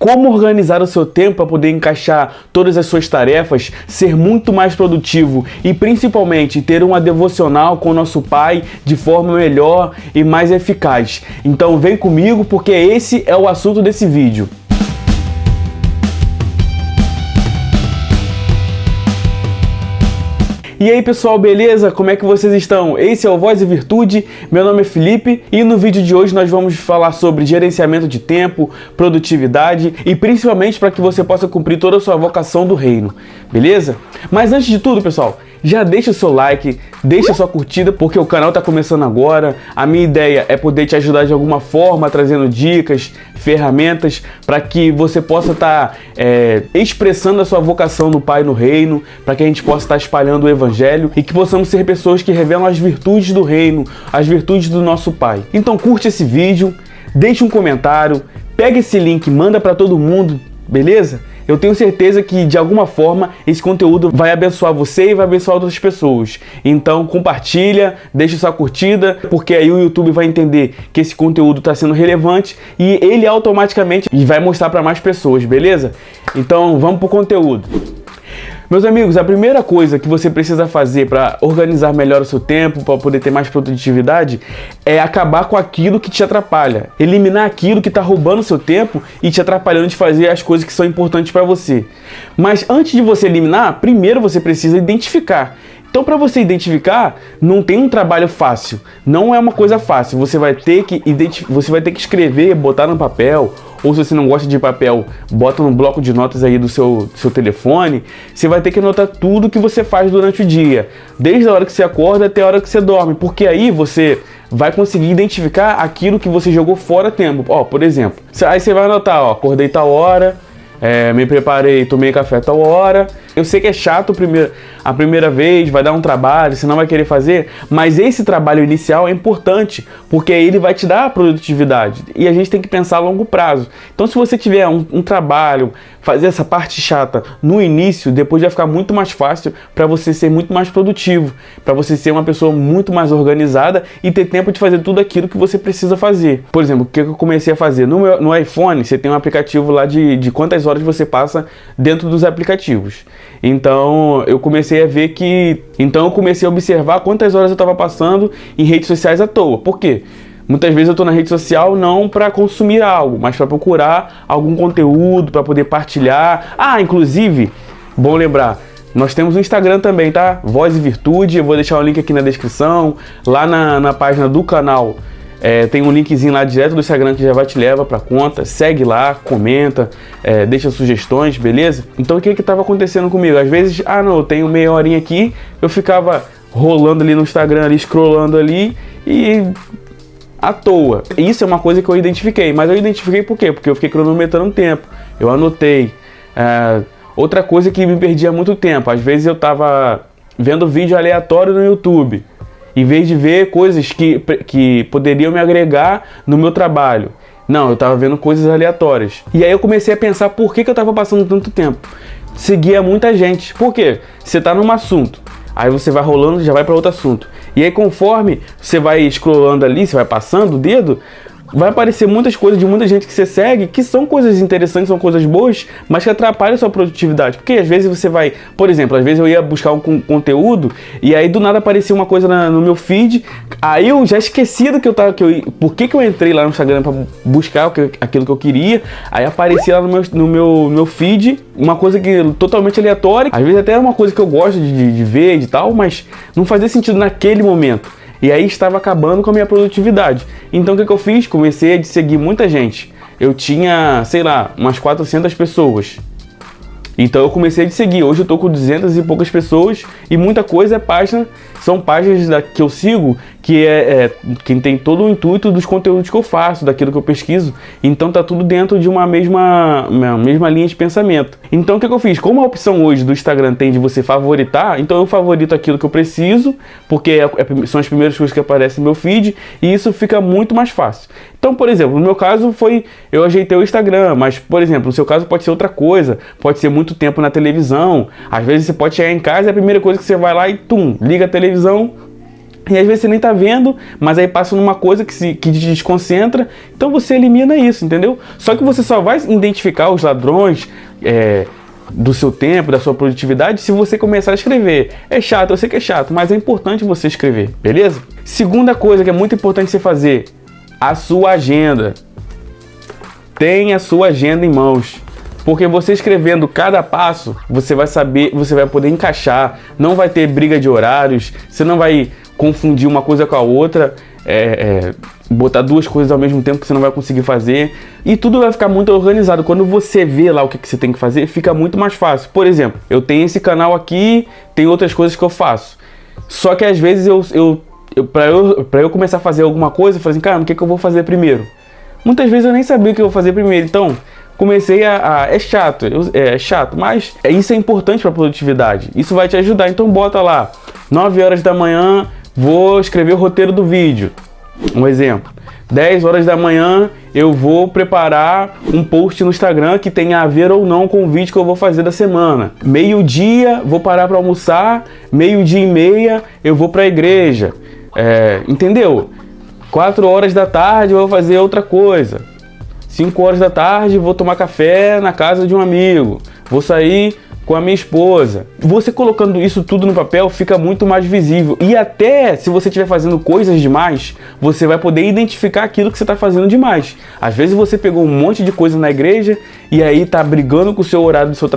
como organizar o seu tempo para poder encaixar todas as suas tarefas, ser muito mais produtivo e principalmente ter uma devocional com o nosso Pai de forma melhor e mais eficaz. Então vem comigo porque esse é o assunto desse vídeo. E aí pessoal, beleza? Como é que vocês estão? Esse é o Voz e Virtude, meu nome é Felipe e no vídeo de hoje nós vamos falar sobre gerenciamento de tempo, produtividade e principalmente para que você possa cumprir toda a sua vocação do reino, beleza? Mas antes de tudo pessoal, já deixa o seu like, deixa a sua curtida, porque o canal está começando agora. A minha ideia é poder te ajudar de alguma forma, trazendo dicas, ferramentas, para que você possa estar expressando a sua vocação no Pai no reino, para que a gente possa estar espalhando o Evangelho e que possamos ser pessoas que revelam as virtudes do reino, as virtudes do nosso Pai. Então curte esse vídeo, deixa um comentário, pega esse link, manda para todo mundo, beleza? Eu tenho certeza que de alguma forma esse conteúdo vai abençoar você e vai abençoar outras pessoas. Então compartilha, deixa sua curtida, porque aí o YouTube vai entender que esse conteúdo está sendo relevante e ele automaticamente vai mostrar para mais pessoas, beleza? Então vamos pro conteúdo. Meus amigos, a primeira coisa que você precisa fazer para organizar melhor o seu tempo, para poder ter mais produtividade, é acabar com aquilo que te atrapalha. Eliminar aquilo que está roubando o seu tempo e te atrapalhando de fazer as coisas que são importantes para você. Mas antes de você eliminar, primeiro você precisa identificar. Então, para você identificar, não tem um trabalho fácil, não é uma coisa fácil. Você vai ter que escrever, botar no papel, ou se você não gosta de papel, bota no bloco de notas aí do seu telefone. Você vai ter que anotar tudo que você faz durante o dia, desde a hora que você acorda até a hora que você dorme, porque aí você vai conseguir identificar aquilo que você jogou fora a tempo. Ó, por exemplo, aí você vai anotar, ó, acordei tal hora, me preparei, tomei café tal hora. Eu sei que é chato a primeira vez, vai dar um trabalho, você não vai querer fazer, mas esse trabalho inicial é importante, porque aí ele vai te dar a produtividade e a gente tem que pensar a longo prazo. Então se você tiver um trabalho, fazer essa parte chata no início, depois vai ficar muito mais fácil para você ser muito mais produtivo, para você ser uma pessoa muito mais organizada e ter tempo de fazer tudo aquilo que você precisa fazer. Por exemplo, o que eu comecei a fazer? No iPhone, você tem um aplicativo lá de quantas horas você passa dentro dos aplicativos. Então eu comecei a observar quantas horas eu estava passando em redes sociais à toa. Por quê? Muitas vezes eu estou na rede social não para consumir algo, mas para procurar algum conteúdo, para poder partilhar. Inclusive, bom lembrar, nós temos o Instagram também, tá? Voz e Virtude, eu vou deixar o link aqui na descrição, lá na página do canal. Tem um linkzinho lá direto do Instagram que já vai te levar pra conta. Segue lá, comenta, deixa sugestões, beleza? Então o que estava acontecendo comigo? Às vezes, eu tenho meia horinha aqui, eu ficava rolando ali no Instagram, ali, scrollando ali e à toa. Isso é uma coisa que eu identifiquei, mas eu identifiquei por quê? Porque eu fiquei cronometrando tempo, eu anotei. Outra coisa que me perdia muito tempo, às vezes eu tava vendo vídeo aleatório no YouTube, em vez de ver coisas que poderiam me agregar no meu trabalho. Não, eu estava vendo coisas aleatórias. E aí eu comecei a pensar por que eu estava passando tanto tempo. Seguia muita gente. Por quê? Você está num assunto, aí você vai rolando e já vai para outro assunto. E aí conforme você vai scrollando ali, você vai passando o dedo, vai aparecer muitas coisas de muita gente que você segue, que são coisas interessantes, são coisas boas, mas que atrapalham a sua produtividade. Porque às vezes você vai, por exemplo, às vezes eu ia buscar um conteúdo e aí do nada aparecia uma coisa no meu feed, aí eu já esqueci do por que eu entrei lá no Instagram para buscar aquilo que eu queria, aí aparecia lá no meu feed uma coisa totalmente aleatória, às vezes até era uma coisa que eu gosto de ver e tal, mas não fazia sentido naquele momento. E aí estava acabando com a minha produtividade. Então o que eu fiz? Comecei a seguir muita gente. Eu tinha, sei lá, umas 400 pessoas. Então eu comecei a seguir. Hoje eu tô com 200 e poucas pessoas e muita coisa são páginas que eu sigo que tem todo o intuito dos conteúdos que eu faço, daquilo que eu pesquiso. Então tá tudo dentro de uma mesma linha de pensamento. Então o que eu fiz? Como a opção hoje do Instagram tem de você favoritar, então eu favorito aquilo que eu preciso, porque são as primeiras coisas que aparecem no meu feed e isso fica muito mais fácil. Então, por exemplo, no meu caso eu ajeitei o Instagram, mas, por exemplo, no seu caso pode ser outra coisa, pode ser muito tempo na televisão. Às vezes você pode chegar em casa e a primeira coisa que você vai lá e liga a televisão, E às vezes você nem tá vendo, mas aí passa numa coisa que te desconcentra, então você elimina isso, entendeu? Só que você só vai identificar os ladrões do seu tempo, da sua produtividade, se você começar a escrever. É chato, eu sei que é chato, mas é importante você escrever, beleza? Segunda coisa que é muito importante você fazer, a sua agenda. Tenha a sua agenda em mãos. Porque você escrevendo cada passo, você vai saber, você vai poder encaixar, não vai ter briga de horários, você não vai confundir uma coisa com a outra, botar duas coisas ao mesmo tempo que você não vai conseguir fazer, e tudo vai ficar muito organizado. Quando você vê lá o que você tem que fazer, fica muito mais fácil. Por exemplo, eu tenho esse canal aqui, tem outras coisas que eu faço, só que às vezes para eu começar a fazer alguma coisa, eu falo assim, cara, o que eu vou fazer primeiro? Muitas vezes eu nem sabia o que eu vou fazer primeiro, então comecei é chato, mas isso é importante para a produtividade, isso vai te ajudar. Então bota lá, 9 horas da manhã, vou escrever o roteiro do vídeo, um exemplo. 10 horas da manhã eu vou preparar um post no Instagram que tenha a ver ou não com o vídeo que eu vou fazer da semana. Meio-dia vou parar para almoçar, meio-dia e meia eu vou para a igreja, entendeu? 4 horas da tarde eu vou fazer outra coisa. 5 horas da tarde vou tomar café na casa de um amigo, vou sair com a minha esposa. Você colocando isso tudo no papel fica muito mais visível, e até se você estiver fazendo coisas demais, você vai poder identificar aquilo que você está fazendo demais. Às vezes você pegou um monte de coisa na igreja e aí tá brigando com o seu horário do seu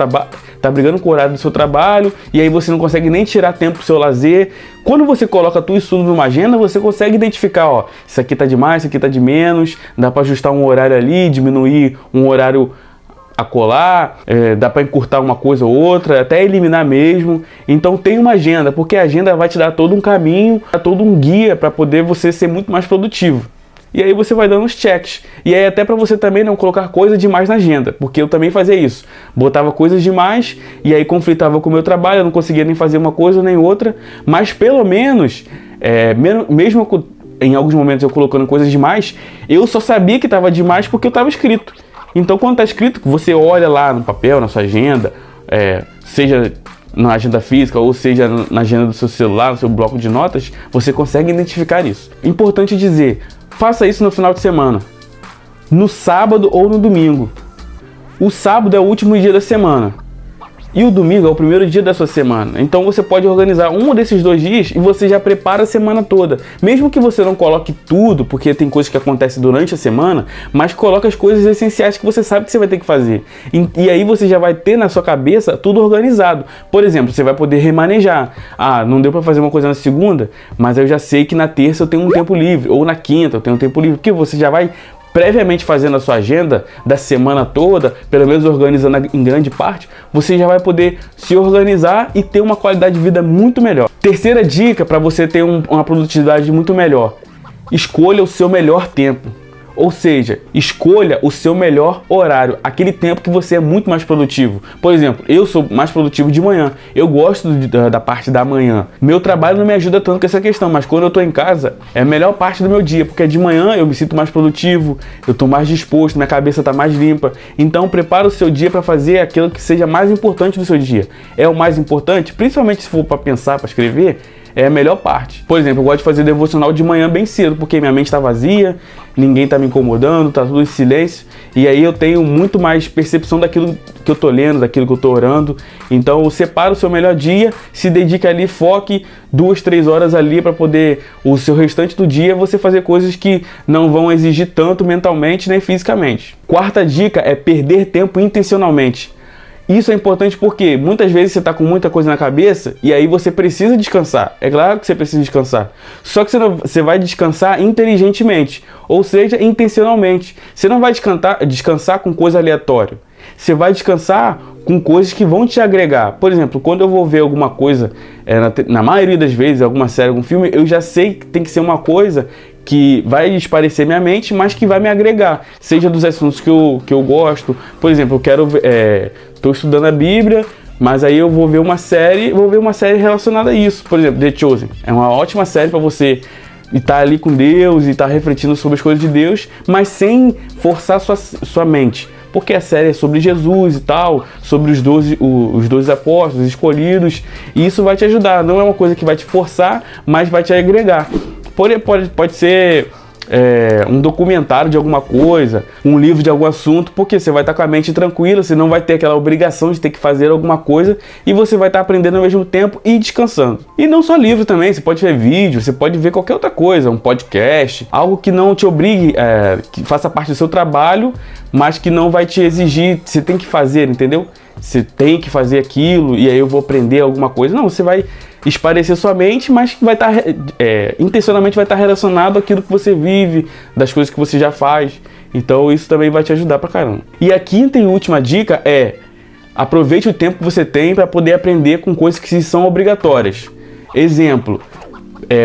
trabalho, e aí você não consegue nem tirar tempo pro seu lazer. Quando você coloca tudo isso numa agenda, você consegue identificar, ó, isso aqui tá demais, isso aqui tá de menos, dá para ajustar um horário ali, diminuir um horário a colar, dá para encurtar uma coisa ou outra, até eliminar mesmo. Então tem uma agenda, porque a agenda vai te dar todo um caminho, todo um guia para poder você ser muito mais produtivo. E aí você vai dando os checks. E aí até para você também não colocar coisa demais na agenda, porque eu também fazia isso. Botava coisas demais e aí conflitava com o meu trabalho, eu não conseguia nem fazer uma coisa nem outra, mas pelo menos, mesmo em alguns momentos eu colocando coisas demais, eu só sabia que estava demais porque eu estava escrito. Então quando está escrito, você olha lá no papel, na sua agenda, seja na agenda física ou seja na agenda do seu celular, no seu bloco de notas, você consegue identificar isso. Importante dizer, faça isso no final de semana, no sábado ou no domingo. O sábado é o último dia da semana e o domingo é o primeiro dia da sua semana. Então você pode organizar um desses 2 dias e você já prepara a semana toda. Mesmo que você não coloque tudo, porque tem coisas que acontecem durante a semana, mas coloca as coisas essenciais que você sabe que você vai ter que fazer. E aí você já vai ter na sua cabeça tudo organizado. Por exemplo, você vai poder remanejar. Ah, não deu para fazer uma coisa na segunda, mas eu já sei que na terça eu tenho um tempo livre, ou na quinta eu tenho um tempo livre, porque você já vai previamente fazendo a sua agenda da semana toda, pelo menos organizando em grande parte, você já vai poder se organizar e ter uma qualidade de vida muito melhor. Terceira dica para você ter uma produtividade muito melhor: escolha o seu melhor tempo. Ou seja, escolha o seu melhor horário, aquele tempo que você é muito mais produtivo. Por exemplo, eu sou mais produtivo de manhã, eu gosto da parte da manhã. Meu trabalho não me ajuda tanto com essa questão, mas quando eu estou em casa, é a melhor parte do meu dia, porque de manhã eu me sinto mais produtivo, eu estou mais disposto, minha cabeça está mais limpa. Então prepara o seu dia para fazer aquilo que seja mais importante do seu dia. É o mais importante, principalmente se for para pensar, para escrever, é a melhor parte. Por exemplo, eu gosto de fazer devocional de manhã bem cedo, porque minha mente está vazia, ninguém está me incomodando, está tudo em silêncio, e aí eu tenho muito mais percepção daquilo que eu estou lendo, daquilo que eu estou orando. Então separa o seu melhor dia, se dedique ali, foque 2, 3 horas ali para poder o seu restante do dia você fazer coisas que não vão exigir tanto mentalmente nem fisicamente. Quarta dica é perder tempo intencionalmente. Isso é importante porque muitas vezes você está com muita coisa na cabeça e aí você precisa descansar. É claro que você precisa descansar. Só que você vai descansar inteligentemente, ou seja, intencionalmente. Você não vai descansar com coisa aleatória. Você vai descansar com coisas que vão te agregar. Por exemplo, quando eu vou ver alguma coisa, na maioria das vezes, alguma série, algum filme, eu já sei que tem que ser uma coisa que vai esparecer minha mente, mas que vai me agregar, seja dos assuntos que eu gosto. Por exemplo, eu quero estou estudando a Bíblia, mas aí eu vou ver uma série relacionada a isso. Por exemplo, The Chosen é uma ótima série para você estar ali com Deus e estar refletindo sobre as coisas de Deus, mas sem forçar sua mente. porque a série é sobre Jesus e tal, sobre os 12 apóstolos escolhidos, e isso vai te ajudar. Não é uma coisa que vai te forçar, mas vai te agregar. Pode ser um documentário de alguma coisa, um livro de algum assunto, porque você vai estar com a mente tranquila, você não vai ter aquela obrigação de ter que fazer alguma coisa, e você vai estar aprendendo ao mesmo tempo e descansando. E não só livro também, você pode ver vídeo, você pode ver qualquer outra coisa, um podcast, algo que não te obrigue, que faça parte do seu trabalho, mas que não vai te exigir, você tem que fazer, entendeu? Você tem que fazer aquilo, e aí eu vou aprender alguma coisa. Não, você vai esparecer sua mente, mas vai estar intencionalmente vai estar relacionado àquilo que você vive, das coisas que você já faz. Então isso também vai te ajudar pra caramba. E a quinta e última dica é: aproveite o tempo que você tem para poder aprender com coisas que são obrigatórias. Exemplo,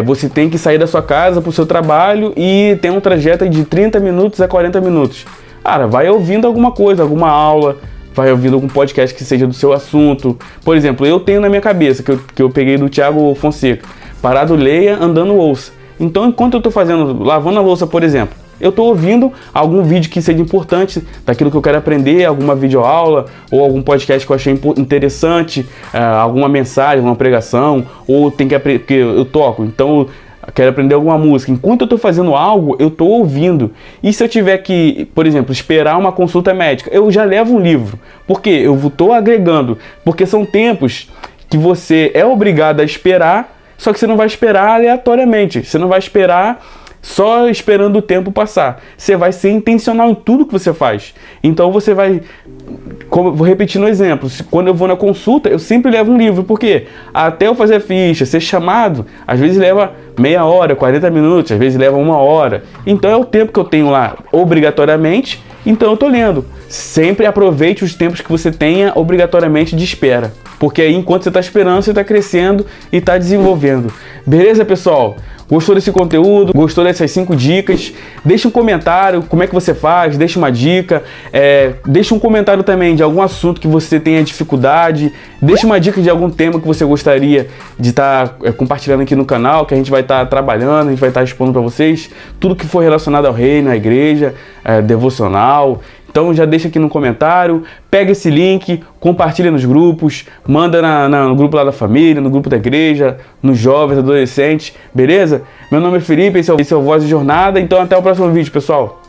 você tem que sair da sua casa para o seu trabalho e tem um trajeto de 30 minutos a 40 minutos. Cara, vai ouvindo alguma coisa, alguma aula, vai ouvindo algum podcast que seja do seu assunto. Por exemplo, eu tenho na minha cabeça, que eu peguei do Thiago Fonseca: parado leia, andando ouça. Então, enquanto eu estou lavando a louça, por exemplo, eu estou ouvindo algum vídeo que seja importante, daquilo que eu quero aprender, alguma videoaula, ou algum podcast que eu achei interessante, alguma mensagem, alguma pregação, ou tem que aprender, porque eu toco, então quero aprender alguma música. Enquanto eu estou fazendo algo, eu estou ouvindo. E se eu tiver que, por exemplo, esperar uma consulta médica, eu já levo um livro. Por quê? Eu estou agregando. Porque são tempos que você é obrigado a esperar, só que você não vai esperar aleatoriamente. Você não vai esperar só esperando o tempo passar. Você vai ser intencional em tudo que você faz. Então você vai... Vou repetir no exemplo: quando eu vou na consulta, eu sempre levo um livro. Por quê? Até eu fazer a ficha, ser chamado, às vezes leva meia hora, 40 minutos, às vezes leva 1 hora. Então é o tempo que eu tenho lá obrigatoriamente, então eu tô lendo. Sempre aproveite os tempos que você tenha obrigatoriamente de espera, porque aí enquanto você está esperando, você está crescendo e está desenvolvendo. Beleza, pessoal? Gostou desse conteúdo? Gostou dessas 5 dicas? Deixa um comentário, como é que você faz, deixa uma dica, deixa um comentário também de algum assunto que você tenha dificuldade, deixa uma dica de algum tema que você gostaria de estar compartilhando aqui no canal, que a gente vai estar trabalhando, a gente vai estar expondo para vocês tudo que for relacionado ao reino, à igreja, devocional. Então já deixa aqui no comentário, pega esse link, compartilha nos grupos, manda no grupo lá da família, no grupo da igreja, nos jovens, adolescentes, beleza? Meu nome é Felipe, esse é o Voz de Jornada, então até o próximo vídeo, pessoal.